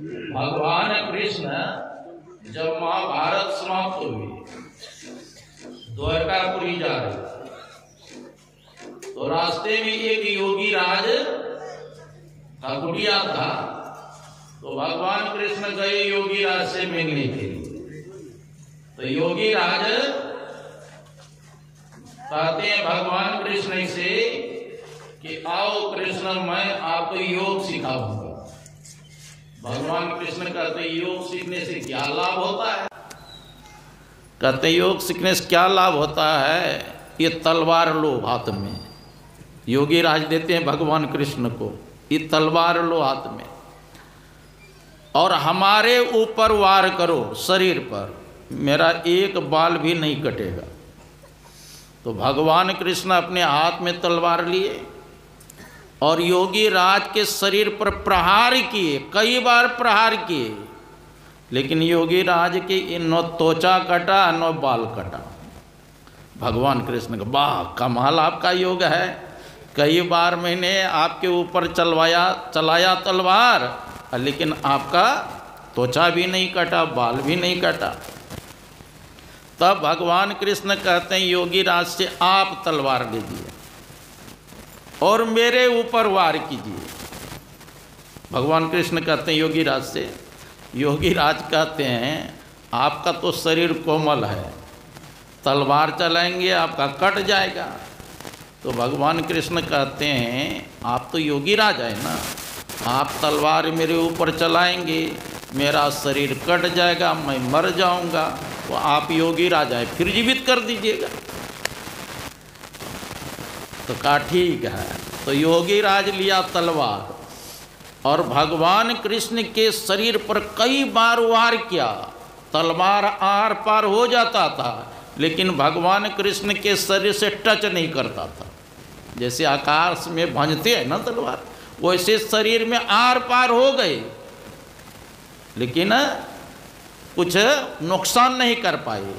भगवान कृष्ण जब महाभारत समाप्त हुई, द्वारकापुरी जा रहे, तो रास्ते में एक योगी राज का कुटिया था। तो भगवान कृष्ण गए योगी राज से मिलने के लिए। तो योगी राज कहते हैं भगवान कृष्ण से कि आओ कृष्ण, मैं आपको योग सिखाऊंगा। भगवान कृष्ण कहते योग सीखने से क्या लाभ होता है? कहते योग सीखने से क्या लाभ होता है? ये तलवार लो हाथ में। योगी राज देते हैं भगवान कृष्ण को, ये तलवार लो हाथ में और हमारे ऊपर वार करो, शरीर पर, मेरा एक बाल भी नहीं कटेगा। तो भगवान कृष्ण अपने हाथ में तलवार लिए और योगी राज के शरीर पर प्रहार किए, कई बार प्रहार किए, लेकिन योगी राज के न त्वचा कटा न बाल कटा। भगवान कृष्ण का वाह, कमाल आपका योग है, कई बार मैंने आपके ऊपर चलाया तलवार, लेकिन आपका त्वचा भी नहीं कटा, बाल भी नहीं कटा। तब भगवान कृष्ण कहते हैं योगी राज से आप तलवार लीजिए और मेरे ऊपर वार कीजिए। भगवान कृष्ण कहते हैं योगी राज से, योगी राज कहते हैं आपका तो शरीर कोमल है, तलवार चलाएंगे आपका कट जाएगा। तो भगवान कृष्ण कहते हैं आप तो योगी राज है ना, आप तलवार मेरे ऊपर चलाएंगे, मेरा शरीर कट जाएगा, मैं मर जाऊंगा, तो आप योगी राज है, फिर जीवित कर दीजिएगा। तो कहा ठीक है। तो योगी राज लिया तलवार और भगवान कृष्ण के शरीर पर कई बार वार किया। तलवार आर पार हो जाता था, लेकिन भगवान कृष्ण के शरीर से टच नहीं करता था। जैसे आकाश में भंजते हैं ना तलवार, वैसे शरीर में आर पार हो गए, लेकिन कुछ नुकसान नहीं कर पाए।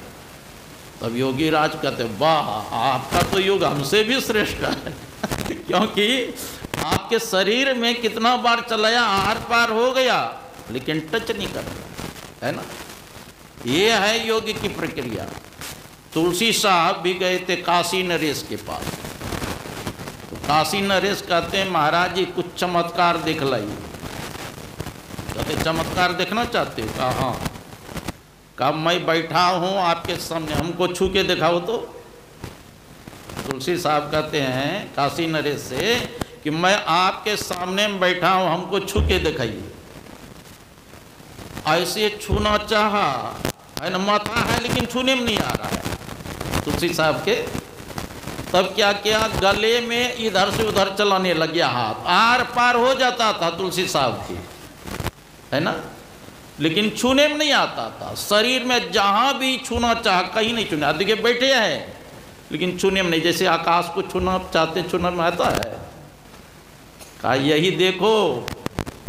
तब योगी राज कहते वाह, आपका तो योग हमसे भी श्रेष्ठ है क्योंकि आपके शरीर में कितना बार चलाया, आर पार हो गया, लेकिन टच नहीं कर रहा है ना। ये है योग की प्रक्रिया। तुलसी साहब भी गए थे काशी नरेश के पास। तो काशी नरेश कहते हैं महाराज जी कुछ चमत्कार दिखलाइए। कहते चमत्कार देखना चाहते हो? कहा हाँ। कहा मैं बैठा हूँ आपके सामने, हमको छू के दिखाओ। तो तुलसी साहब कहते हैं काशी नरेश से कि मैं आपके सामने बैठा हूँ, हमको छू के दिखाइए। ऐसे छूना चाहा है ना, माथा है लेकिन छूने में नहीं आ रहा है तुलसी साहब के। तब क्या किया, गले में इधर से उधर चलाने लग गया हाथ, आर पार हो जाता था तुलसी साहब की, है ना, लेकिन छूने में नहीं आता था। शरीर में जहाँ भी छूना चाह कहीं नहीं छूना। देखिए बैठे हैं लेकिन छूने में नहीं, जैसे आकाश को छूना चाहते छूने में आता है। कहा यही देखो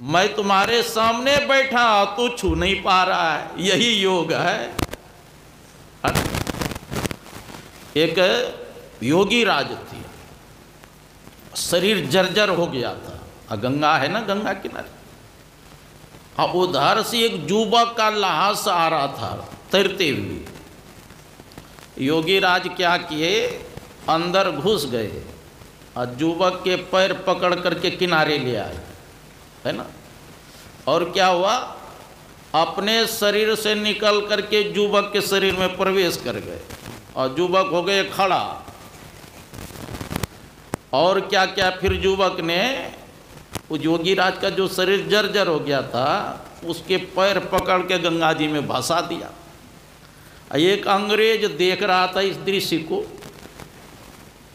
मैं तुम्हारे सामने बैठा, तू छू नहीं पा रहा है, यही योग है। एक योगी राज थी, शरीर जर्जर हो गया था, गंगा है ना, गंगा किनारे, हाँ, उधर से एक युवक का लाश आ रहा था तैरते हुए। योगी राज क्या किए, अंदर घुस गए और युवक के पैर पकड़ करके किनारे ले आए, है ना। और क्या हुआ, अपने शरीर से निकल करके युवक के शरीर में प्रवेश कर गए और युवक हो गए खड़ा। और क्या क्या, फिर युवक ने उस योगी राज का जो शरीर जर्जर हो गया था उसके पैर पकड़ के गंगा जी में भसा दिया। एक अंग्रेज देख रहा था इस दृश्य को,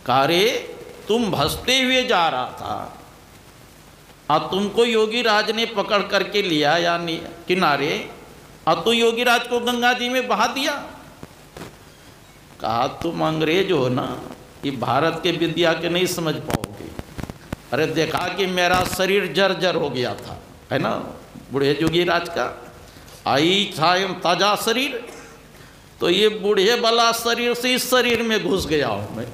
कहा रे तुम भसते हुए जा रहा था और तुमको योगी राज ने पकड़ करके लिया या किनारे, और तू योगी राज को गंगा जी में बहा दिया। कहा तुम अंग्रेज हो ना, ये भारत के विद्या के नहीं समझ पाओगे। अरे देखा कि मेरा शरीर जर्जर हो गया था, है ना, बूढ़े योगी राज का आई छायम ताजा शरीर, तो ये बूढ़े वाला शरीर से इस शरीर में घुस गया हूँ मैं,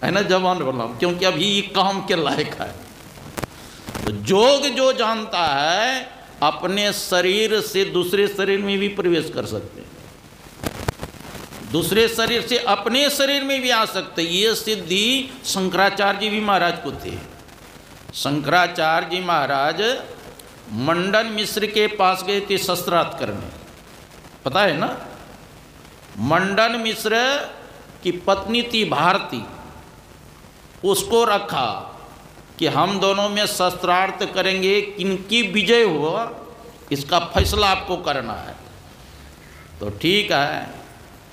है ना, जवान वाला, क्योंकि अभी ये काम के लायक है। तो जोग जो जानता है अपने शरीर से दूसरे शरीर में भी प्रवेश कर सकते हैं, दूसरे शरीर से अपने शरीर में भी आ सकते। ये सिद्धि शंकराचार्य जी भी महाराज को थे। शंकराचार्य जी महाराज मंडन मिश्र के पास गए थे शस्त्रार्थ करने, पता है ना। मंडन मिश्र की पत्नी थी भारती, उसको रखा कि हम दोनों में शस्त्रार्थ करेंगे, किनकी विजय हुआ इसका फैसला आपको करना है। तो ठीक है,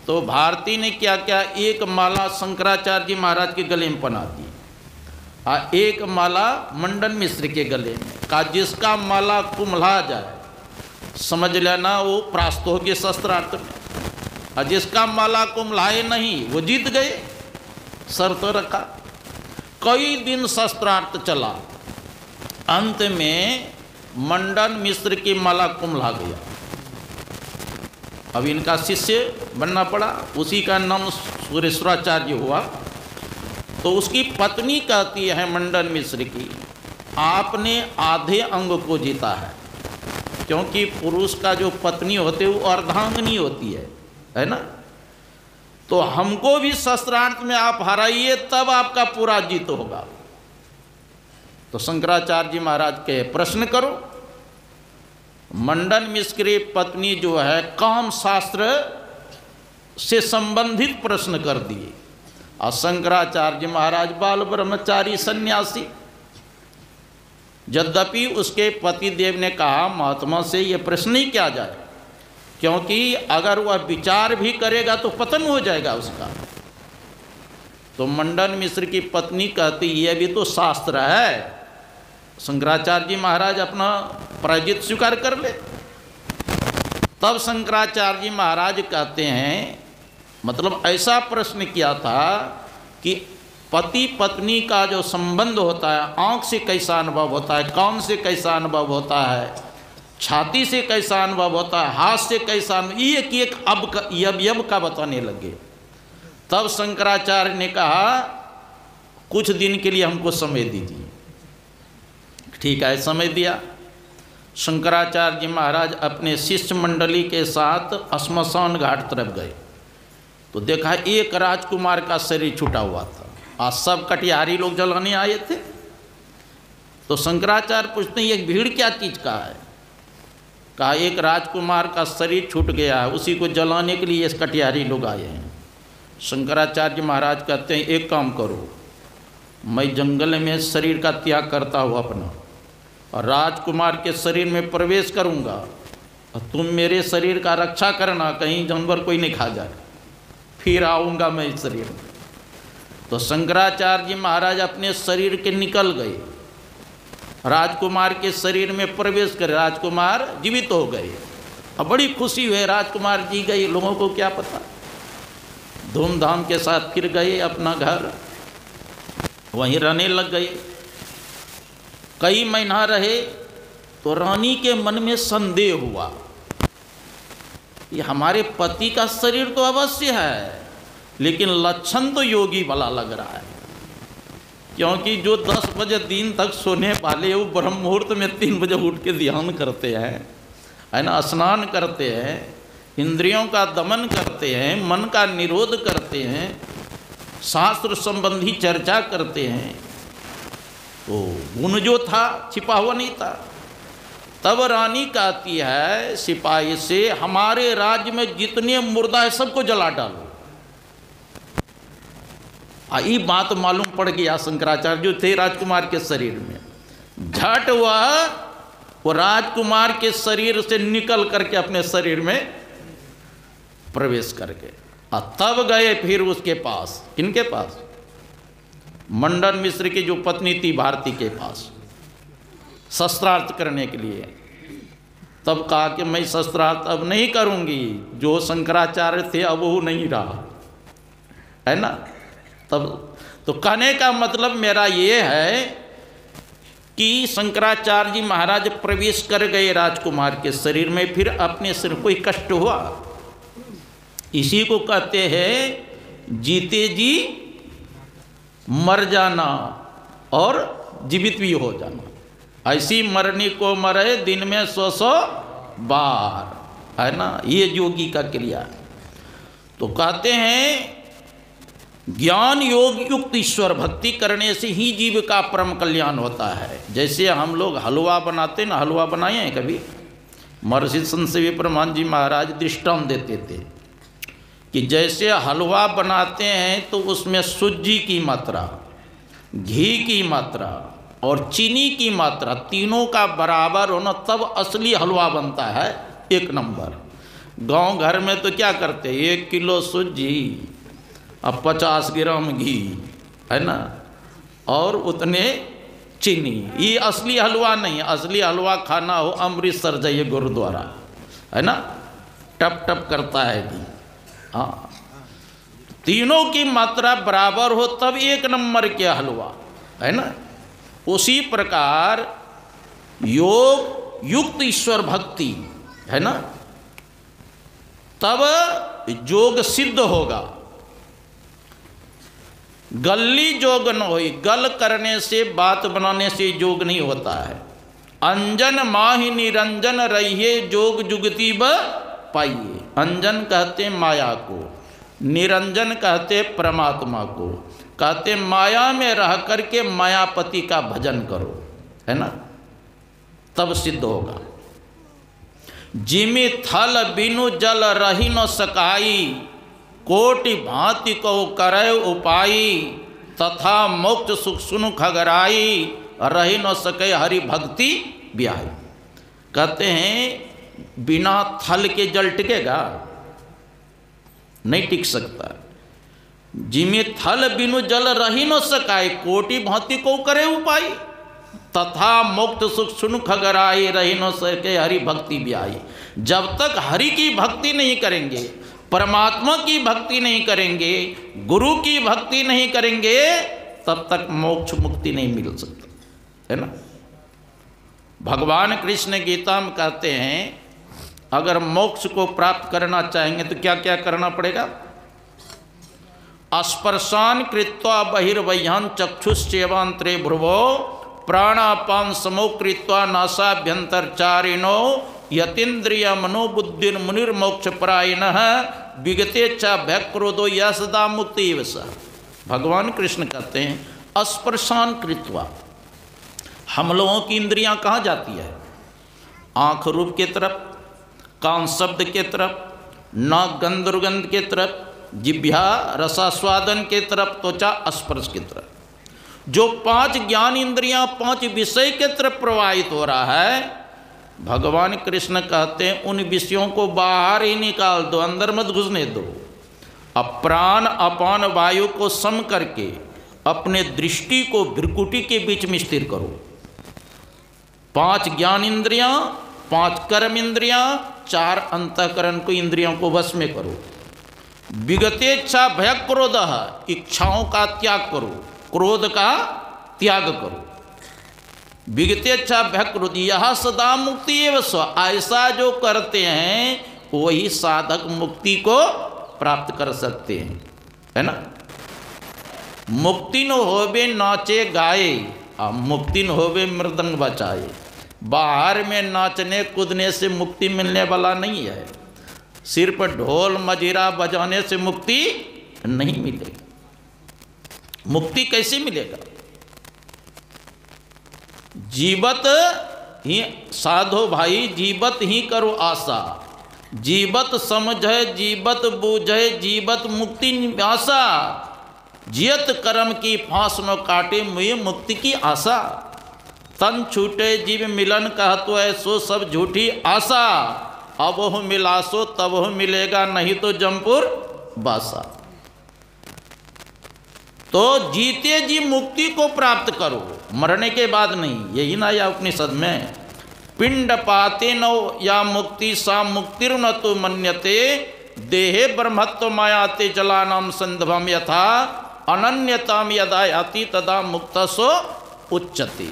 तो भारती ने क्या क्या, एक माला शंकराचार्य जी महाराज के गले में पहना दी और एक माला मंडन मिश्र के गले में, का जिसका माला कुम्हला जाए समझ लेना वो प्रास्त हो गए शस्त्रार्थ में, और जिसका माला कुम्हलाए नहीं वो जीत गए। शर्त रखा। कई दिन शस्त्रार्थ चला, अंत में मंडन मिश्र की माला कुम्हला गया। अब इनका शिष्य बनना पड़ा, उसी का नाम सुरेश्वराचार्य हुआ। तो उसकी पत्नी कहती है मंडन मिश्र की, आपने आधे अंग को जीता है, क्योंकि पुरुष का जो पत्नी होते वो अर्धांगिनी होती है ना। तो हमको भी शस्त्रार्थ में आप हराइए, तब आपका पूरा जीत होगा। तो शंकराचार्य जी महाराज के प्रश्न करो। मंडन मिश्र की पत्नी जो है काम शास्त्र से संबंधित प्रश्न कर दिए, और शंकराचार्य जी महाराज बाल ब्रह्मचारी सन्यासी। यद्यपि उसके पतिदेव ने कहा महात्मा से ये प्रश्न ही किया जाए, क्योंकि अगर वह विचार भी करेगा तो पतन हो जाएगा उसका। तो मंडन मिश्र की पत्नी कहती ये भी तो शास्त्र है। शंकराचार्य जी महाराज अपना पराजित स्वीकार कर ले। तब शंकराचार्य जी महाराज कहते हैं, मतलब ऐसा प्रश्न किया था कि पति पत्नी का जो संबंध होता है, आँख से कैसा अनुभव होता है, कान से कैसा अनुभव होता है, छाती से कैसा अनुभव होता है, हाथ से कैसा अनुभव, एक अब का बताने लगे। तब शंकराचार्य ने कहा कुछ दिन के लिए हमको समय दीजिए। ठीक है, समय दिया। शंकराचार्य जी महाराज अपने शिष्य मंडली के साथ श्मशान घाट तरफ गए, तो देखा एक राजकुमार का शरीर छूटा हुआ था, आज सब कटिहारी लोग जलाने आए थे। तो शंकराचार्य पूछते हैं ये भीड़ क्या चीज़ का है। कहा एक राजकुमार का शरीर छूट गया है, उसी को जलाने के लिए इस कटिहारी लोग आए हैं। शंकराचार्य महाराज कहते हैं एक काम करो, मैं जंगल में शरीर का त्याग करता हूँ अपना, और राजकुमार के शरीर में प्रवेश करूँगा, और तुम मेरे शरीर का रक्षा करना, कहीं जानवर कोई नहीं खा जाए, फिर आऊँगा मैं इस शरीर में। तो शंकराचार्य जी महाराज अपने शरीर के निकल गए, राजकुमार के शरीर में प्रवेश कर राजकुमार जीवित हो गए। अब बड़ी खुशी हुई, राजकुमार जी गए, लोगों को क्या पता। धूमधाम के साथ फिर गए अपना घर, वहीं रहने लग गए। कई महीना रहे तो रानी के मन में संदेह हुआ, ये हमारे पति का शरीर तो अवश्य है, लेकिन लक्षण तो योगी वाला लग रहा है। क्योंकि जो 10 बजे दिन तक सोने वाले वो ब्रह्म मुहूर्त में 3 बजे उठ के ध्यान करते हैं, है ना, स्नान करते हैं, इंद्रियों का दमन करते हैं, मन का निरोध करते हैं, शास्त्र संबंधी चर्चा करते हैं। तो गुण जो था छिपा हुआ नहीं था। तब रानी कहती है सिपाही से, हमारे राज्य में जितने मुर्दा है सबको जला डालो। ये बात मालूम पड़ गया शंकराचार्य जो थे राजकुमार के शरीर में। झट वो राजकुमार के शरीर से निकल करके अपने शरीर में प्रवेश करके, और तब गए फिर उसके पास, किनके पास, मंडन मिश्र की जो पत्नी थी भारती के पास, शस्त्रार्थ करने के लिए। तब कहा कि मैं शस्त्रार्थ अब नहीं करूंगी, जो शंकराचार्य थे अब वो नहीं रहा, है ना। तब तो कहने का मतलब मेरा ये है कि शंकराचार्य जी महाराज प्रवेश कर गए राजकुमार के शरीर में, फिर अपने सिर को कष्ट हुआ। इसी को कहते हैं जीते जी मर जाना और जीवित भी हो जाना, ऐसी मरनी को मरे दिन में 100 बार, है ना, ये योगी का क्रिया। तो कहते हैं ज्ञान योग युक्त ईश्वर भक्ति करने से ही जीव का परम कल्याण होता है। जैसे हम लोग हलवा बनाते ना, हलवा बनाए हैं कभी? महर्षि संत सेवी परमान जी महाराज दृष्टांत देते थे कि जैसे हलवा बनाते हैं तो उसमें सूजी की मात्रा, घी की मात्रा और चीनी की मात्रा तीनों का बराबर होना तब असली हलवा बनता है, एक नंबर। गांव घर में तो क्या करते हैं, 1 किलो सूजी अब 50 ग्राम घी, है ना, और उतने चीनी। ये असली हलवा नहीं। असली हलवा खाना हो अमृतसर जाइए गुरुद्वारा, है ना, टप टप करता है घी। हाँ, तीनों की मात्रा बराबर हो तब एक नंबर के हलवा, है ना। उसी प्रकार योग युक्त ईश्वर भक्ति, है ना, तब योग सिद्ध होगा। गल्ली जोग न होई, गल करने से बात बनाने से योग नहीं होता है। अंजन माहि निरंजन रहिए जोग जुगति ब पाइए। अंजन कहते माया को, निरंजन कहते परमात्मा को। कहते माया में रह करके मायापति का भजन करो, है ना, तब सिद्ध होगा। जिमि थल बिनु जल रही न सकाई, कोटि भांति को करे उपाई, तथा मोक्ष सुख सुनु खगराई, रही न सके हरि भक्ति ब्याई। कहते हैं बिना थल के जल टिकेगा? नहीं टिक सकता। जिमि थल बिनु जल रही न सकाई, कोटि भांति को करे उपाय, तथा मोक्ष सुख सुनु खगराई, रही न सके हरि भक्ति ब्याई। जब तक हरि की भक्ति नहीं करेंगे, परमात्मा की भक्ति नहीं करेंगे, गुरु की भक्ति नहीं करेंगे, तब तक मोक्ष मुक्ति नहीं मिल सकता, है ना। भगवान कृष्ण गीता में कहते हैं अगर मोक्ष को प्राप्त करना चाहेंगे तो क्या क्या करना पड़ेगा? स्पर्शान कृत्वा बहिर्वह्यान चक्षुश्चैवांतरे भ्रुवो, प्राणापान समो कृत्वा नासाभ्यंतरचारिणो, यतीन्द्रिय मनोबुद्धिर मुनिर्मोक्ष परायणः, विगते च भयक्रोधो यः सदा मुक्ति एव सः। भगवान कृष्ण कहते हैं स्पर्शान कृत्वा, हम लोगों की इंद्रियां कहाँ जाती है? आँख रूप के तरफ, कान शब्द के तरफ, नाक गंध दुर्गंध के तरफ, जिह्वा रसास्वादन के तरफ, त्वचा स्पर्श की तरफ। जो 5 ज्ञान इंद्रियां 5 विषय के तरफ प्रवाहित हो रहा है, भगवान कृष्ण कहते हैं उन विषयों को बाहर ही निकाल दो, अंदर मत घुसने दो। अब प्राण अपान वायु को सम करके अपने दृष्टि को भ्रुकुटी के बीच में स्थिर करो। 5 ज्ञान इंद्रियां, 5 कर्म इंद्रियां, 4 अंतःकरण को इंद्रियों को वश में करो। विगतेच्छा भय क्रोध, इच्छाओं का त्याग करो, क्रोध का त्याग करो। विगतेच्छा भय क्रोध यह सदा मुक्ति एव स्व, ऐसा जो करते हैं वही साधक मुक्ति को प्राप्त कर सकते हैं, है ना। मुक्ति न होवे नाचे गाए, मुक्ति न होवे मृदंग बचाए। बाहर में नाचने कूदने से मुक्ति मिलने वाला नहीं है। सिर्फ ढोल मजीरा बजाने से मुक्ति नहीं मिलेगी। मुक्ति कैसे मिलेगा? जीवत ही साधो भाई, जीवत ही करो आशा, जीवत समझे जीवत बूझे, जीवत मुक्ति आशा, जियत कर्म की फांस न काटे मुझे मुक्ति की आशा। तन छूटे जीव मिलन कहतो है सो सब झूठी आशा, अब हो मिलासो तब हो मिलेगा नहीं तो जमपुर बासा। तो जीते जी मुक्ति को प्राप्त करो, मरने के बाद नहीं। यही ना या उपनिषद में पिंड पाते नो या मुक्ति सा मुक्तिर न तो मन्यते, देहे ब्रह्मत्व मायाते जलानाम संधवम यथा, अनन्यताम यदा याति तदा मुक्तसो उच्चते।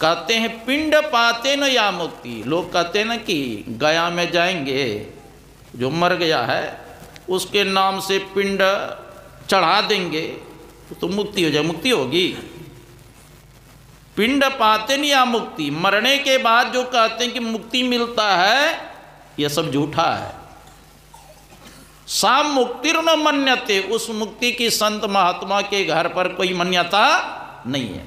कहते हैं पिंड पाते न या मुक्ति। लोग कहते हैं ना कि गया में जाएंगे, जो मर गया है उसके नाम से पिंड चढ़ा देंगे तो मुक्ति हो जाए। मुक्ति होगी? पिंड पाते नहीं या मुक्ति, मरने के बाद जो कहते हैं कि मुक्ति मिलता है, यह सब झूठा है। सा मुक्तिर्न मन्यते, उस मुक्ति की संत महात्मा के घर पर कोई मान्यता नहीं है।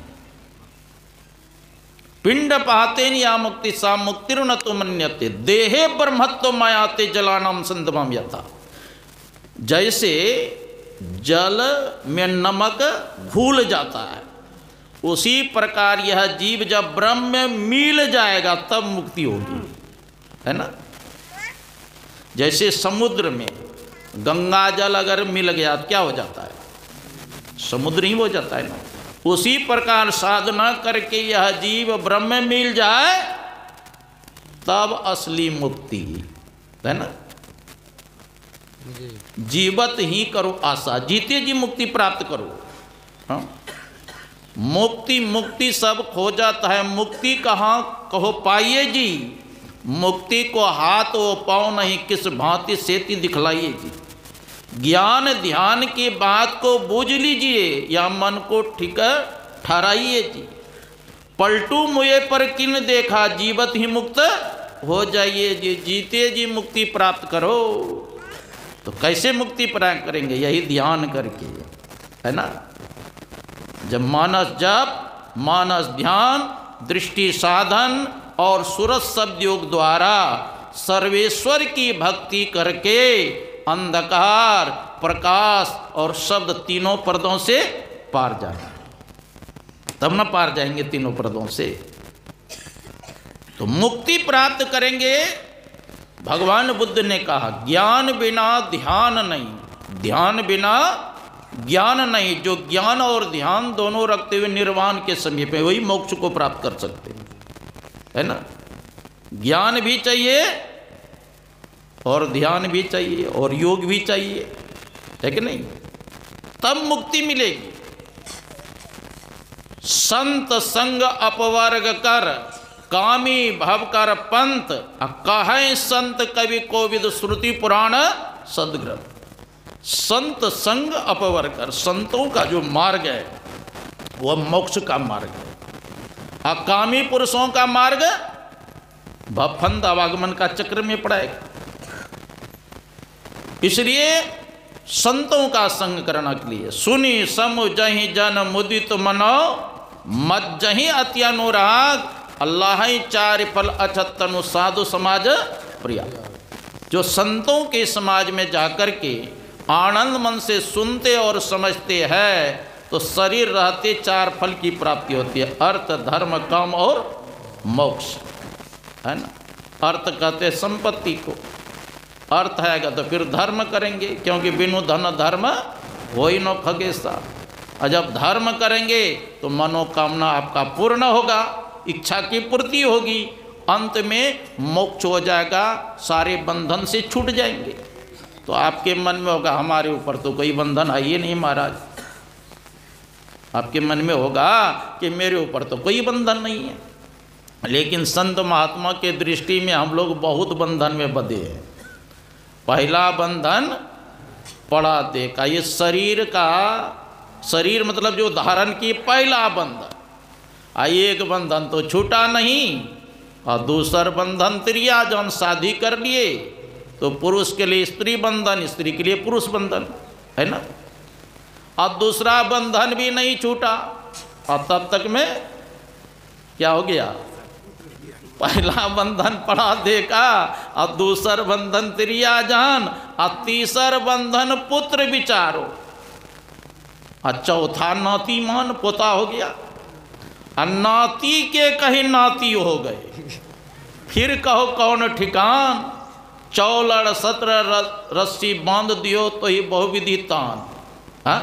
पिंड पाते या मुक्ति सा मुक्तिर्न तो मन्यते, देहे ब्रह्मत्व मायाते जलानाम संतमम यथा। जैसे जल में नमक घुल जाता है, उसी प्रकार यह जीव जब ब्रह्म में मिल जाएगा तब मुक्ति होगी, है ना। जैसे समुद्र में गंगा जल अगर मिल गया तो क्या हो जाता है, समुद्र ही हो जाता है ना। उसी प्रकार साधना करके यह जीव ब्रह्म में मिल जाए तब असली मुक्ति, है ना। जीवत ही करो आशा, जीते जी मुक्ति प्राप्त करो। हाँ? मुक्ति सब खो जाता है, मुक्ति कहाँ कहो पाइए जी, मुक्ति को हाथ व पाँव नहीं किस भांति सेती दिखलाइए जी। ज्ञान ध्यान की बात को बूझ लीजिए या मन को ठीक ठहराइए जी। पलटू मुए पर किन देखा, जीवत ही मुक्त हो जाइए जी। जीते जी मुक्ति प्राप्त करो। तो कैसे मुक्ति प्राप्त करेंगे, यही ध्यान करके, है ना। जब मानस जप, मानस ध्यान, दृष्टि साधन और सूरज शब्द योग द्वारा सर्वेश्वर की भक्ति करके अंधकार, प्रकाश और शब्द तीनों पर्दों से पार जाना, तब न पार जाएंगे तीनों पर्दों से, तो मुक्ति प्राप्त करेंगे। भगवान बुद्ध ने कहा ज्ञान बिना ध्यान नहीं, ध्यान बिना ज्ञान नहीं। जो ज्ञान और ध्यान दोनों रखते हुए निर्वाण के समीप है, वही मोक्ष को प्राप्त कर सकते हैं, है ना। ज्ञान भी चाहिए और ध्यान भी चाहिए और योग भी चाहिए, है कि नहीं, तब मुक्ति मिलेगी। संत संग अपवर्ग कर, कामी भव कर पंत, कहें संत कवि कोविद श्रुति पुराण सदग्रंथ। संत संग अपवर्ग कर, संतों का जो मार्ग है वह मोक्ष का मार्ग है। अकामी पुरुषों का मार्ग भफंद आवागमन का चक्र में पड़ेगा। इसलिए संतों का संग करना के लिए सुनी समु जहि जन मुदित मनो मज्जहि अति अनुराग, अल्लाह चार फल अछतनु साधु समाज प्रिया। जो संतों के समाज में जाकर के आनंद मन से सुनते और समझते हैं तो शरीर रहते चार फल की प्राप्ति होती है, अर्थ धर्म काम और मोक्ष, है ना। अर्थ कहते संपत्ति को, अर्थ आएगा तो फिर धर्म करेंगे, क्योंकि बिनु धन धर्म हो ही न खगेसा। और जब धर्म करेंगे तो मनोकामना आपका पूर्ण होगा, इच्छा की पूर्ति होगी, अंत में मोक्ष हो जाएगा, सारे बंधन से छूट जाएंगे। तो आपके मन में होगा हमारे ऊपर तो कोई बंधन है ही नहीं महाराज, आपके मन में होगा कि मेरे ऊपर तो कोई बंधन नहीं है। लेकिन संत महात्मा के दृष्टि में हम लोग बहुत बंधन में बंधे हैं। पहला बंधन पड़ा देखा, ये शरीर का, शरीर मतलब जो धारण की पहला बंधन, एक बंधन तो छूटा नहीं, और दूसरा बंधन त्रिया जौन शादी कर लिए तो पुरुष के लिए स्त्री बंधन, स्त्री के लिए पुरुष बंधन, है ना। और दूसरा बंधन भी नहीं छूटा, और तब तक में क्या हो गया, पहला बंधन पड़ा देखा, और दूसरा बंधन त्रिया जान, और तीसरा बंधन पुत्र विचारो, और चौथा नाती मान पोता हो गया, और नाती के कहीं नाती हो गए। फिर कहो कौन ठिकान, चौलड़ 17 रस्सी बांध दियो तो ही बहुविधि तान। हाँ?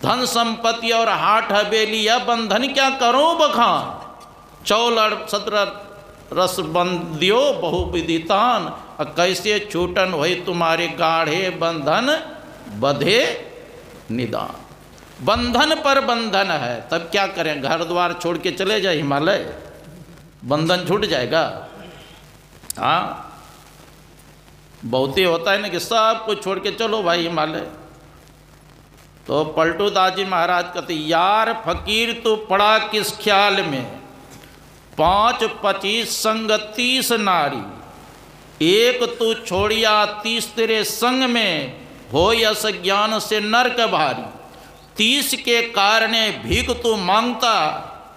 धन संपत्ति और हाट हवेली यह बंधन क्या करो बखान, चौलड़ 17 रस बंध दियो बहुविधि तान, और कैसे छूटन वही तुम्हारे गाढ़े बंधन बधे निदान। बंधन पर बंधन है, तब क्या करें, घर द्वार छोड़ के चले जाए हिमालय, बंधन छूट जाएगा। हाँ, बहुत ही होता है ना कि सब कुछ छोड़ के चलो भाई हिमालय, तो पलटू दास जी महाराज कहते, यार फकीर तू पड़ा किस ख्याल में, 5-25 संग 30 नारी, एक तू छोड़िया 30 तेरे संग में, हो यस ज्ञान से नरक भारी, 30 के कारणे भीख तू मांगता,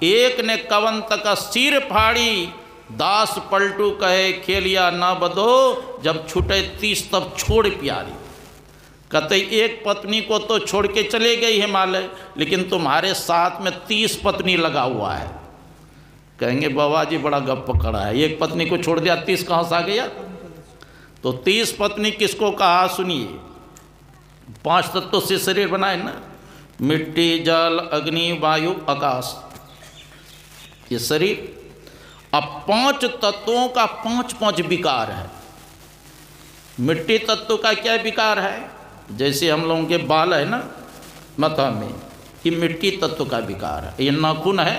एक ने कवन तक सिर फाड़ी, दास पलटू कहे खेलिया ना बदो, जब छूटे 30 तब छोड़ प्यारी। कहते एक पत्नी को तो छोड़ के चले गई हिमालय, लेकिन तुम्हारे साथ में 30 पत्नी लगा हुआ है। कहेंगे बाबा जी बड़ा गप पकड़ा है, एक पत्नी को छोड़ दिया 30 कहाँ से आ गया। तो 30 पत्नी किसको कहा सुनिए, 5 तत्वों से शरीर बनाए ना, मिट्टी जल अग्नि वायु आकाश, ये शरीर। अब 5 तत्वों का 5-5 विकार है। मिट्टी तत्व का क्या विकार है, जैसे हम लोगों के बाल है ना माथा में, ये मिट्टी तत्व का विकार है। ये नाखून है,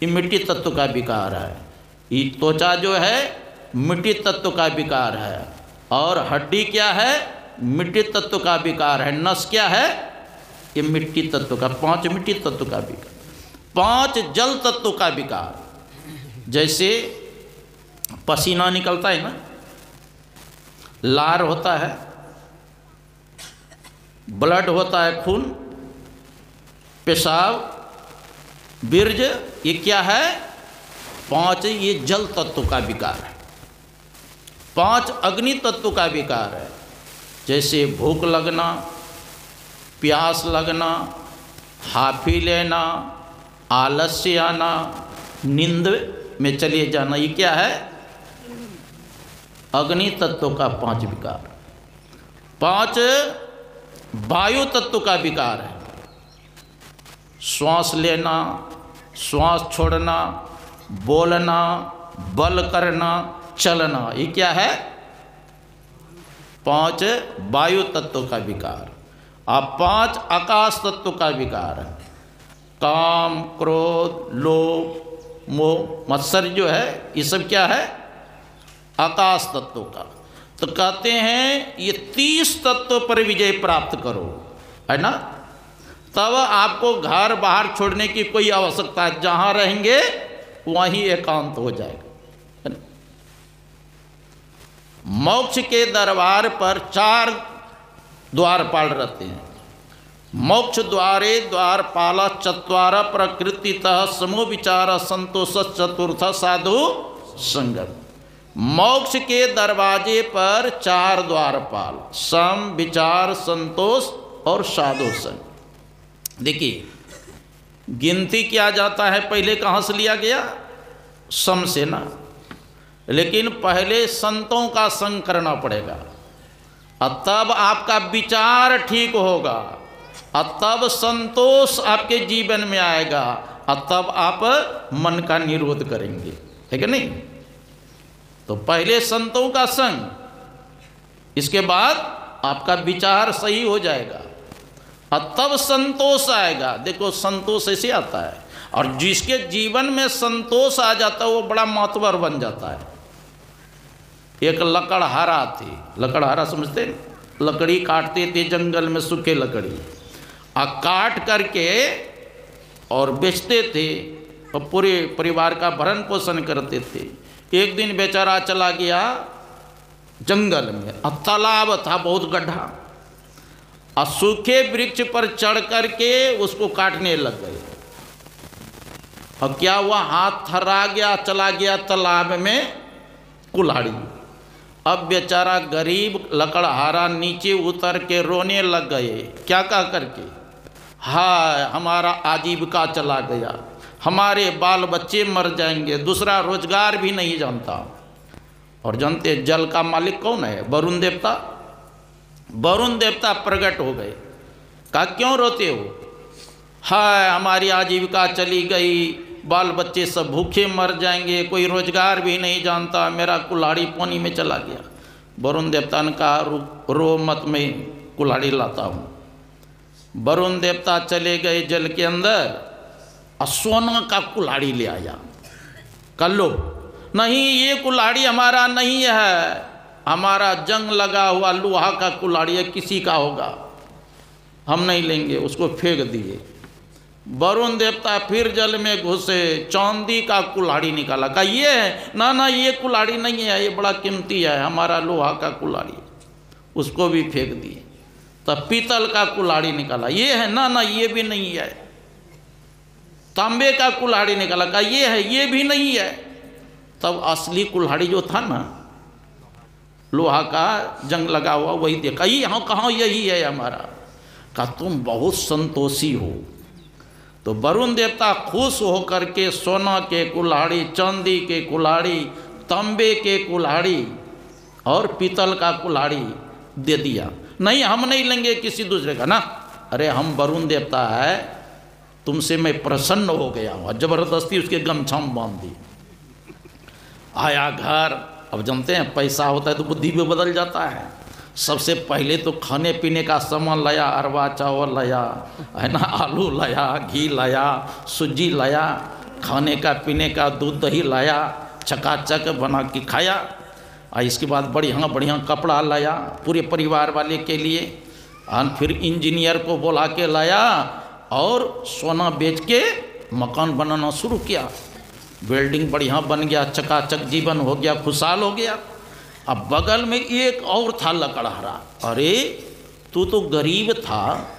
ये मिट्टी तत्व का विकार है। ये त्वचा जो है मिट्टी तत्व का विकार है। और हड्डी क्या है, मिट्टी तत्व का विकार है। नस क्या है, ये मिट्टी तत्व का, 5 मिट्टी तत्व का विकार, 5 जल तत्व का विकार। जैसे पसीना निकलता है ना, लार होता है, ब्लड होता है खून, पेशाब, बीर्ज, ये क्या है, 5 ये जल तत्व का विकार है। 5 अग्नि तत्व का विकार है। जैसे भूख लगना, प्यास लगना, हाफी लेना, आलस्य आना, नींद में चले जाना, ये क्या है, अग्नि तत्व का 5 विकार। 5 वायु तत्व का विकार है। श्वास लेना, श्वास छोड़ना, बोलना, बल करना, चलना, ये क्या है, 5 वायु तत्व का विकार। अब 5 आकाश तत्व का विकार है। काम, क्रोध, लोभ, मोह, मत्सर जो है, ये सब क्या है, आकाश तत्व का। तो कहते हैं ये 30 तत्व पर विजय प्राप्त करो, है ना, तब आपको घर बाहर छोड़ने की कोई आवश्यकता है। जहां रहेंगे वहीं एकांत हो जाएगा। मोक्ष के दरबार पर 4 द्वारपाल रहते हैं। मोक्ष द्वारे द्वारपाल चत्वार प्रकृतितः समो विचार संतोष चतुर्थ साधु संगम। मोक्ष के दरवाजे पर 4 द्वारपाल, सम, विचार, संतोष और साधु संग। देखिए गिनती किया जाता है, पहले कहाँ से लिया गया, सम से ना, लेकिन पहले संतों का संग करना पड़ेगा, और तब आपका विचार ठीक होगा, और तब संतोष आपके जीवन में आएगा, और तब आप मन का निरोध करेंगे, है कि नहीं। तो पहले संतों का संग, इसके बाद आपका विचार सही हो जाएगा, और तब संतोष आएगा। देखो संतोष ऐसे आता है, और जिसके जीवन में संतोष आ जाता है वो बड़ा मातवर बन जाता है। एक लकड़हारा थी, लकड़हारा समझते, लकड़ी काटते थे जंगल में, सूखे लकड़ी, और काट करके और बेचते थे, और पूरे परिवार का भरण पोषण करते थे। एक दिन बेचारा चला गया जंगल में, और तालाब था बहुत गड्ढा, और सूखे वृक्ष पर चढ़ करके उसको काटने लग गए, और क्या हुआ, हाथ थर्रा गया, चला गया तालाब में कुल्हाड़ी। अब बेचारा गरीब लकड़हारा नीचे उतर के रोने लग गए, क्या कह करके, हाय हमारा आजीविका चला गया, हमारे बाल बच्चे मर जाएंगे, दूसरा रोजगार भी नहीं जानता। और जानते जल का मालिक कौन है, वरुण देवता। वरुण देवता प्रकट हो गए, कहा क्यों रोते हो, हाय हमारी आजीविका चली गई, बाल बच्चे सब भूखे मर जाएंगे, कोई रोजगार भी नहीं जानता, मेरा कुल्हाड़ी पानी में चला गया। वरुण देवता ने कहा रो मत, मैं कुल्हाड़ी लाता हूँ। वरुण देवता चले गए जल के अंदर, और सोना का कुल्हाड़ी ले आया। कर लो, नहीं ये कुल्हाड़ी हमारा नहीं है, हमारा जंग लगा हुआ लोहा का कुल्हाड़ी है, किसी का होगा। हम नहीं लेंगे, उसको फेंक दिए। वरुण देवता फिर जल में घुसे, चांदी का कुल्हाड़ी निकाला, कहा ये है ना, ना ये कुल्हाड़ी नहीं है, ये बड़ा कीमती है, हमारा लोहा का कुल्हाड़ी, उसको भी फेंक दिए। तब पीतल का कुल्हाड़ी निकाला, ये है ना, ना ये भी नहीं है। तांबे का कुल्हाड़ी निकाला, कहा ये है, ये भी नहीं है। तब असली कुल्हाड़ी जो था ना, लोहा का जंग लगा हुआ, वही देखा, यहाँ कहाँ, यही है हमारा। कहा तुम बहुत संतोषी हो। तो वरुण देवता खुश होकर के सोना के कुल्हाड़ी, चांदी के कुल्हाड़ी, तांबे के कुल्हाड़ी और पीतल का कुल्हाड़ी दे दिया। नहीं हम नहीं लेंगे किसी दूसरे का ना। अरे हम वरुण देवता है, तुमसे मैं प्रसन्न हो गया हूँ। जबरदस्ती उसके गमछा में बांध दी। आया घर, अब जानते हैं पैसा होता है तो बुद्धि भी बदल जाता है। सबसे पहले तो खाने पीने का सामान लाया, अरवा चावल लाया, है ना, आलू लाया, घी लाया, सूजी लाया, खाने का पीने का दूध दही लाया, चकाचक बना के खाया। और इसके बाद बढ़िया बढ़िया कपड़ा लाया पूरे परिवार वाले के लिए। और फिर इंजीनियर को बुला के लाया और सोना बेच के मकान बनाना शुरू किया। बिल्डिंग बढ़िया बन गया, चकाचक जीवन हो गया, खुशहाल हो गया। अब बगल में एक और था लकड़हारा। अरे तू तो गरीब था,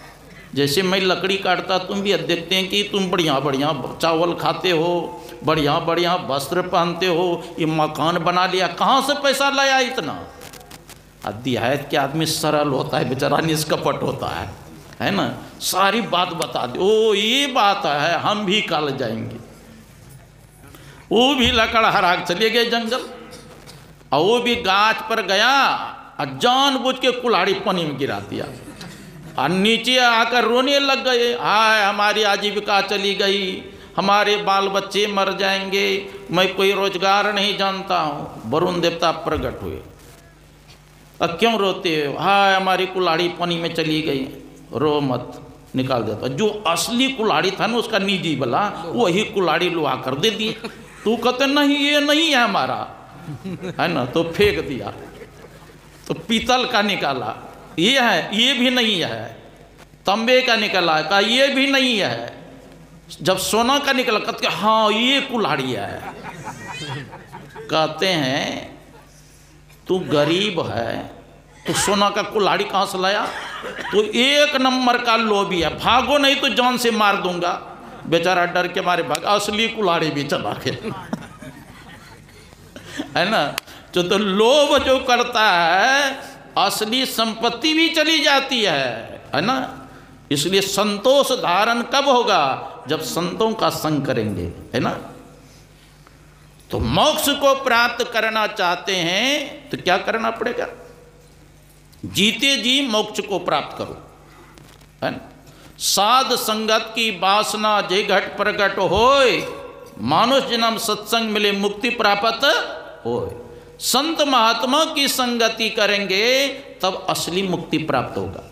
जैसे मैं लकड़ी काटता तुम भी देखते हैं कि तुम बढ़िया बढ़िया चावल खाते हो, बढ़िया बढ़िया वस्त्र पहनते हो, ये मकान बना लिया, कहाँ से पैसा लाया इतना? देहात के आदमी सरल होता है बेचारा, निष्कपट होता है ना। सारी बात बता दे, ओ ये बात है, हम भी कल जाएंगे। वो भी लकड़हारा चले गए जंगल, और वो भी गाछ पर गया और जानबूझ के कुल्हाड़ी पानी में गिरा दिया और नीचे आकर रोने लग गए। हाय हमारी आजीविका चली गई, हमारे बाल बच्चे मर जाएंगे, मैं कोई रोजगार नहीं जानता हूँ। वरुण देवता प्रकट हुए, अब क्यों रोते हो? हाय हमारी कुल्हाड़ी पानी में चली गई। रो मत, निकाल देता। जो असली कुल्हाड़ी था ना उसका निजी वाला, वही कुल्हाड़ी लुहा कर दे दी। तू कहते नहीं ये नहीं है हमारा, है ना, तो फेंक दिया। तो पीतल का निकाला, ये है, ये भी नहीं है। तांबे का निकाला, कहा ये भी नहीं है। जब सोना का निकला कहते हाँ ये कुल्हाड़ी है। कहते हैं तू गरीब है, तो सोना का कुल्हाड़ी कहाँ से लाया? तो एक नंबर का लोभी है, भागो नहीं तो जान से मार दूंगा। बेचारा डर के मारे भाग, असली कुल्हाड़ी भी चला गया। है ना, तो लोभ जो करता है असली संपत्ति भी चली जाती है ना। इसलिए संतोष धारण कब होगा? जब संतों का संग करेंगे, है ना। तो मोक्ष को प्राप्त करना चाहते हैं तो क्या करना पड़ेगा? जीते जी मोक्ष को प्राप्त करो, है ना। साध संगत की वासना जे घट प्रकट होय, मानुष जन्म सत्संग मिले मुक्ति प्राप्त होय। संत महात्मा की संगति करेंगे तब असली मुक्ति प्राप्त होगा।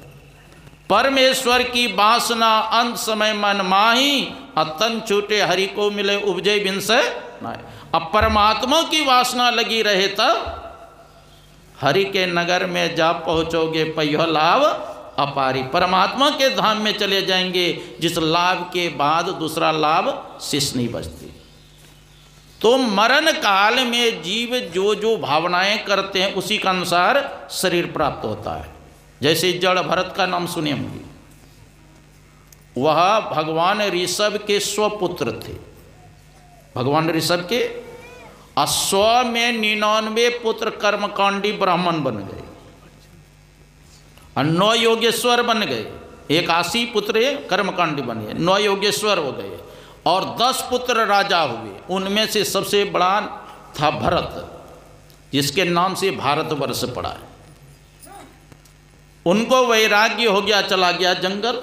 परमेश्वर की वासना अंत समय मन माही, तन छूटे हरि को मिले उपजे बिन से नाय। अब परमात्मा की वासना लगी रहे तब हरि के नगर में जा पहुंचोगे, पयो लाभ अपारी। परमात्मा के धाम में चले जाएंगे जिस लाभ के बाद दूसरा लाभ शेष नहीं बचती। तो मरण काल में जीव जो जो भावनाएं करते हैं उसी के अनुसार शरीर प्राप्त होता है। जैसे जड़ भरत का नाम सुने होंगे, वह भगवान ऋषभ के स्वपुत्र थे। भगवान ऋषभ के 100 में 99 पुत्र कर्मकांडी ब्राह्मण बन गए और 9 योगेश्वर बन गए। 81 पुत्र कर्मकांडी बने, 9 योगेश्वर हो गए और 10 पुत्र राजा हुए। उनमें से सबसे बड़ा था भरत, जिसके नाम से भारतवर्ष पड़ा है। उनको वैराग्य हो गया, चला गया जंगल,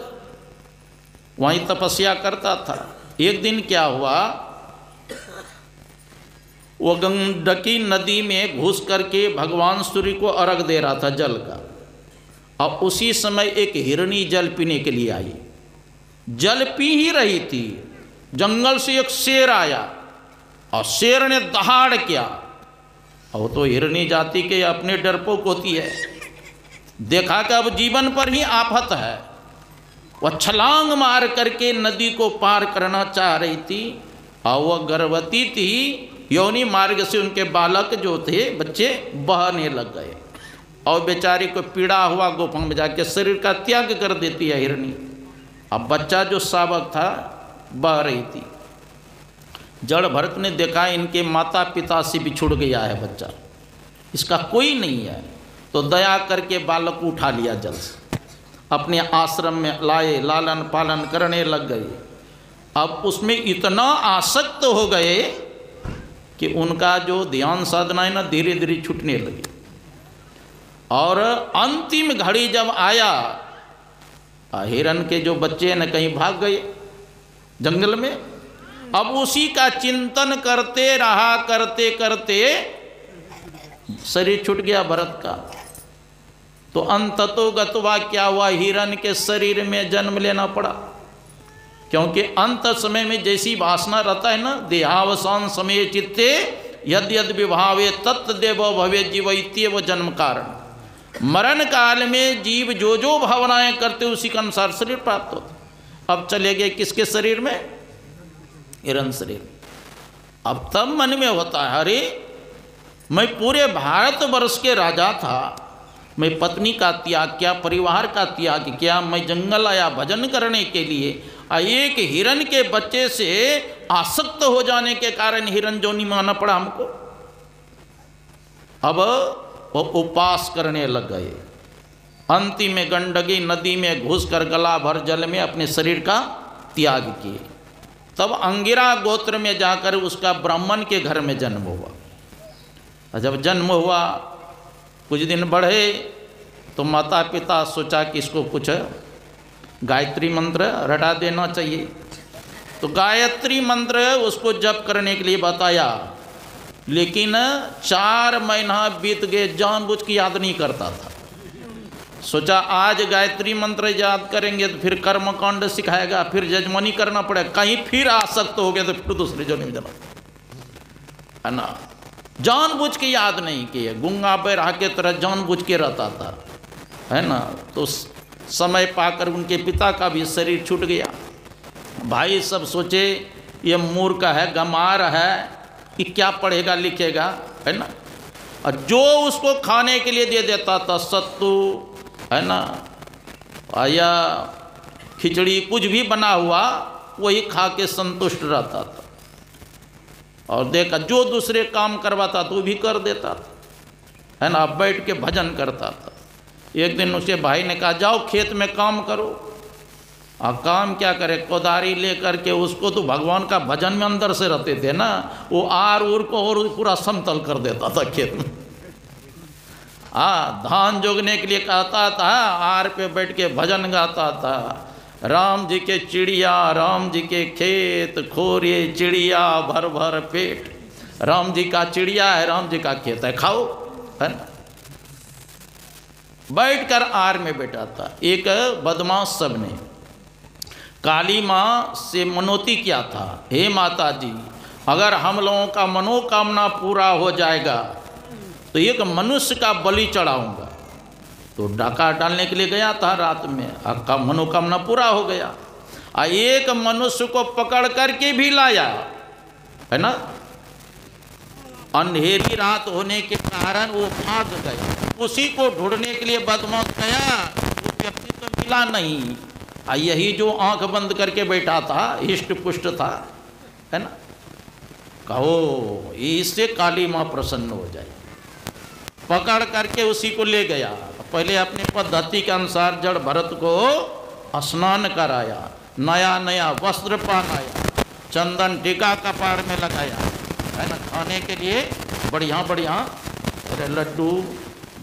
वहीं तपस्या करता था। एक दिन क्या हुआ, वो गंडकी नदी में घुस करके भगवान सूर्य को अर्घ दे रहा था जल का, और उसी समय एक हिरनी जल पीने के लिए आई। जल पी ही रही थी, जंगल से एक शेर आया और शेर ने दहाड़ किया। और तो हिरनी जाति के अपने डरपोक होती है, देखा कि अब जीवन पर ही आफत है, वह छलांग मार करके नदी को पार करना चाह रही थी और वह गर्भवती थी। योनि मार्ग से उनके बालक जो थे बच्चे बहने लग गए और बेचारी को पीड़ा हुआ, गुफा में जाके शरीर का त्याग कर देती है हिरणी। अब बच्चा जो शावक था बह रही थी। जड़ भरत ने देखा इनके माता पिता से बिछुड़ गया है बच्चा, इसका कोई नहीं है, तो दया करके बालक को उठा लिया जल से, अपने आश्रम में लाए, लालन पालन करने लग गए। अब उसमें इतना आसक्त हो गए कि उनका जो ध्यान साधना है ना धीरे धीरे छूटने लगी। और अंतिम घड़ी जब आया, हिरण के जो बच्चे न कहीं भाग गए जंगल में। अब उसी का चिंतन करते रहा, करते करते शरीर छूट गया भरत का। तो अंततो गत्वा क्या हुआ, हिरण के शरीर में जन्म लेना पड़ा। क्योंकि अंत समय में जैसी वासना रहता है ना, देहावसान समय चित्ते यद यद विभावे तत्देव भवे जीवैत्येव जन्म कारण। मरण काल में जीव जो जो भावनाएं करते उसी के अनुसार शरीर प्राप्त होता। अब चले गए किसके शरीर में, हिरण शरीर। अब तब मन में होता है, अरे मैं पूरे भारतवर्ष के राजा था, मैं पत्नी का त्याग किया, परिवार का त्याग किया, मैं जंगल आया भजन करने के लिए, एक हिरण के बच्चे से आसक्त हो जाने के कारण हिरण जोनी माना पड़ा हमको। अब वो उपवास करने लग गए। अंतिम में गंडकी नदी में घुसकर गला भर जल में अपने शरीर का त्याग किए। तब अंगिरा गोत्र में जाकर उसका ब्राह्मण के घर में जन्म हुआ। और जब जन्म हुआ कुछ दिन बढ़े तो माता पिता सोचा कि इसको कुछ गायत्री मंत्र रटा देना चाहिए। तो गायत्री मंत्र उसको जप करने के लिए बताया, लेकिन 4 महीना बीत गए, जानबूझ के याद नहीं करता था। सोचा आज गायत्री मंत्र याद करेंगे तो फिर कर्मकांड सिखाएगा, फिर जजमानी करना पड़ेगा, कहीं फिर आसक्त हो गए तो फिर दूसरे जन्म में जाना है ना। जानबूझ के याद नहीं किए, गुंगा बैरा के तरह जानबूझ के रहता था, है ना। तो समय पाकर उनके पिता का भी शरीर छूट गया। भाई सब सोचे ये मूर्ख है, गंवार है, कि क्या पढ़ेगा लिखेगा, है ना। और जो उसको खाने के लिए दे देता था, सत्तू है ना, या खिचड़ी कुछ भी बना हुआ वही खा के संतुष्ट रहता था। और देखा जो दूसरे काम करवाता तो भी कर देता था, है ना। बैठ के भजन करता था। एक दिन उसके भाई ने कहा जाओ खेत में काम करो। काम क्या करे, कोदारी लेकर के उसको तो भगवान का भजन में अंदर से रहते थे ना, वो आर उर को और पूरा समतल कर देता था खेत में। धान जोगने के लिए कहता था, आर पे बैठ के भजन गाता था। राम जी के चिड़िया, राम जी के खेत, खोरे चिड़िया भर भर पेट। राम जी का चिड़िया है, राम जी का खेत है, खाओ, है ना। बैठकर आर में बैठा था। एक बदमाश सब ने काली माँ से मनोती किया था, हे माता जी अगर हम लोगों का मनोकामना पूरा हो जाएगा तो एक मनुष्य का बलि चढ़ाऊंगा। तो डाका डालने के लिए गया था रात में, आपका मनोकामना पूरा हो गया। एक मनुष्य को पकड़ करके भी लाया, है ना। अंधेरी रात होने के कारण वो भाग गया। उसी को ढूंढने के लिए बदमाश गया, वो व्यक्ति तो मिला नहीं। यही जो आंख बंद करके बैठा था, हिष्ट पुष्ट था, है ना। कहो इससे काली माँ प्रसन्न हो जाए। पकड़ करके उसी को ले गया। पहले अपनी पद्धति के अनुसार जड़ भरत को स्नान कराया, नया नया वस्त्र पहनाया, चंदन टीका कपार में लगाया, है ना। खाने के लिए बढ़िया बढ़िया लड्डू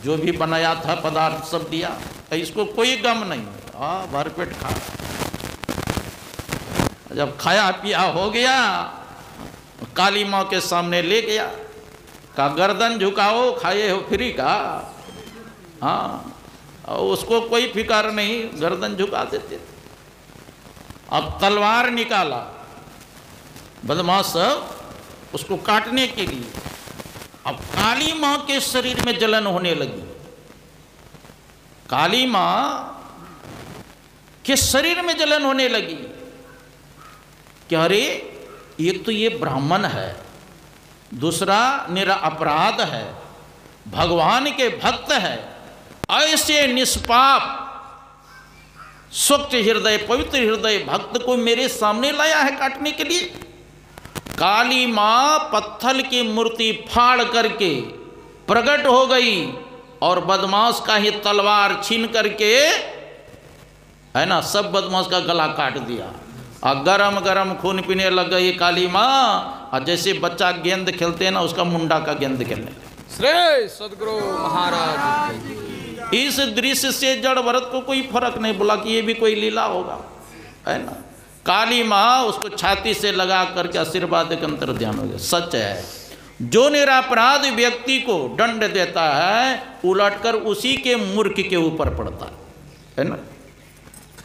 जो भी बनाया था पदार्थ सब दिया। इसको कोई गम नहीं, भरपेट खा। जब खाया पिया हो गया, काली माँ के सामने ले गया, का गर्दन झुकाओ, खाए हो फ्री का। उसको कोई फिक्र नहीं, गर्दन झुका देते। अब तलवार निकाला बदमाश उसको काटने के लिए। अब काली माँ के शरीर में जलन होने लगी। काली माँ कि शरीर में जलन होने लगी कि अरे एक तो ये ब्राह्मण है, दूसरा मेरा अपराध है, भगवान के भक्त है, ऐसे निष्पाप स्वच्छ हृदय पवित्र हृदय भक्त को मेरे सामने लाया है काटने के लिए। काली मां पत्थर की मूर्ति फाड़ करके प्रकट हो गई और बदमाश का ही तलवार छीन करके, है ना, सब बदमाश का गला काट दिया और गरम गरम खून पीने लग गई काली माँ। और जैसे बच्चा गेंद खेलते हैं ना, उसका मुंडा का गेंद खेलने लगे। श्री सदगुरु महाराज। इस दृश्य से जड़ भरत को कोई फर्क नहीं, बोला कि ये भी कोई लीला होगा, है ना। काली माँ उसको छाती से लगा करके आशीर्वाद के अंतर ध्यान हो गया। सच है, जो निरपराध व्यक्ति को दंड देता है उलटकर उसी के मूर्ख के ऊपर पड़ता है ना।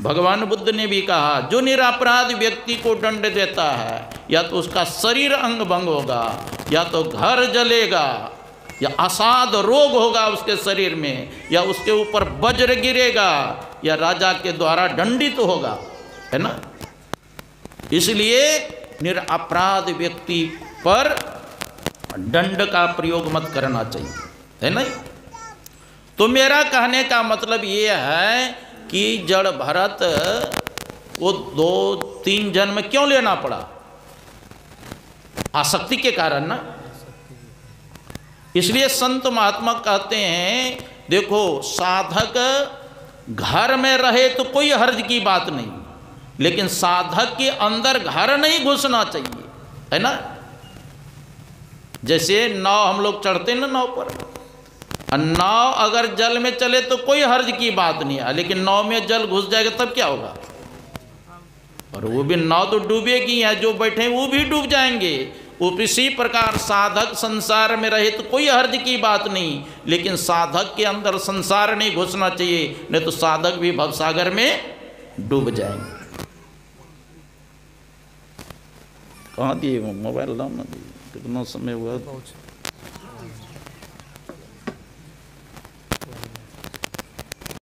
भगवान बुद्ध ने भी कहा, जो निरपराध व्यक्ति को दंड देता है या तो उसका शरीर अंग भंग होगा, या तो घर जलेगा, या असाध रोग होगा उसके शरीर में, या उसके ऊपर वज्र गिरेगा, या राजा के द्वारा दंडित होगा, है ना। इसलिए निरपराध व्यक्ति पर दंड का प्रयोग मत करना चाहिए, है ना। तो मेरा कहने का मतलब ये है कि जड़ भरत को 2-3 जन्म क्यों लेना पड़ा? आसक्ति के कारण ना। इसलिए संत महात्मा कहते हैं, देखो साधक घर में रहे तो कोई हर्ज की बात नहीं, लेकिन साधक के अंदर घर नहीं घुसना चाहिए, है ना। जैसे नाव हम लोग चढ़ते ना नाव पर, नाव अगर जल में चले तो कोई हर्ज की बात नहीं है, लेकिन नाव में जल घुस जाएगा तब क्या होगा? और वो भी नाव तो डूबेगी, है जो बैठे वो भी डूब जाएंगे। उसी प्रकार साधक संसार में रहे तो कोई हर्ज की बात नहीं, लेकिन साधक के अंदर संसार नहीं घुसना चाहिए, नहीं तो साधक भी भवसागर में डूब जाएंगे। कहाँ दिए मोबाइल लाओ ना, कितना समय हुआ?